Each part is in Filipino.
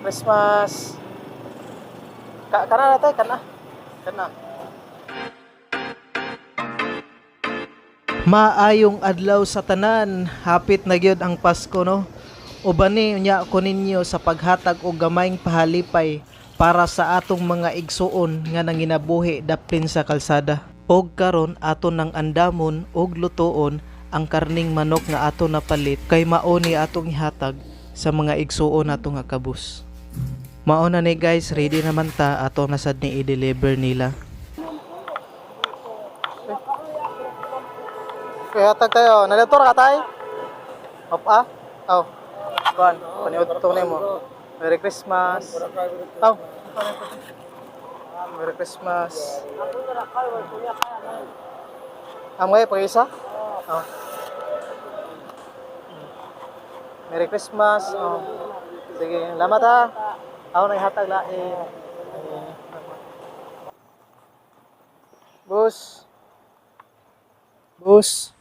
Christmas. Kana na tayo, kana. Kana. Maayong adlaw sa tanan. Hapit na gyud ang Pasko, no? Ubani nya ko ninyo sa paghatag og gamayng pahalipay para sa atong mga igsuon nga nanginabuhi daplin sa kalsada. Og karon aton nang andamon og lutoon ang karning manok nga aton napalit kay mao ni atong ihatag sa mga igsuon nato nga kabus. Mao na ni guys, ready naman ta ato na sad ni i-deliver nila. Kaya hatag tayo. Nalito ra ka tay? Hop ah. Aw. Kuan, paniud to nimo. Merry Christmas. Aw. Merry Christmas. Amay pag-isa? Aw. Merry Christmas. Aw. Sige, salamat ha. Ako na ihatag lain. Bus. Bus.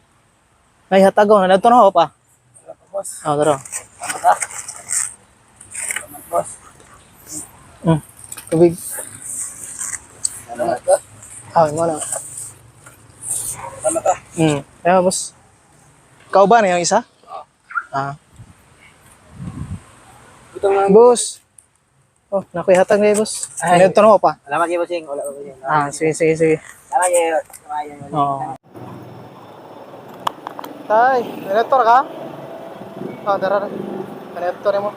Ay hatag ko na dito na ho pa. Boss. Oh, tara. Boss. Tubig. Ah, mo na. Ayo, boss. Kau ba na yung isa? Ah. Boss. Oh, nakuihatag na boss. Ano ito na pa? Salamat kayo, bossing. Wala ko yun. Ah, sige. Salamat kayo. Oo. Tay, direktor ka? Oh, dara. Direktor mo.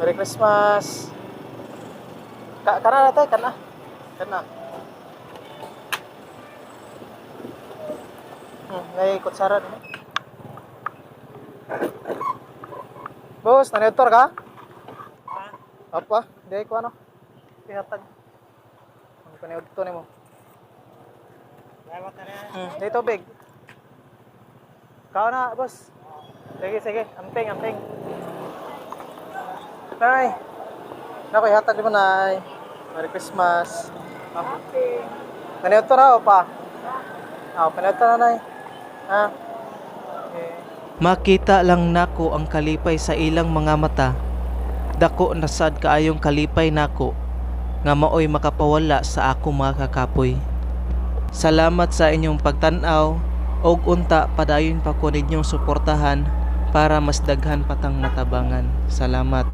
Merry Christmas. Kana na tay, kana. Ngay kutsara din. Boss, direktor ka? Apa? Di ko ano? Ihatag. Ang paniud to nimo. Salamat na. Di tubig. Kao na, boss. Sige. Amping. Nay. Nako, ihatag mo, nay. Merry Christmas. Okay. Paniud to na o pa? Paniud to na, nay. Ha? Okay. Makita lang nako ang kalipay sa ilang mga mata. Dako na sad kaayong kalipay nako nga maoy makapawala sa ako mga kakapoy. Salamat sa inyong pagtan-aw og unta padayon pa ko ninyong suportahan para mas daghan patang matabangan. Salamat.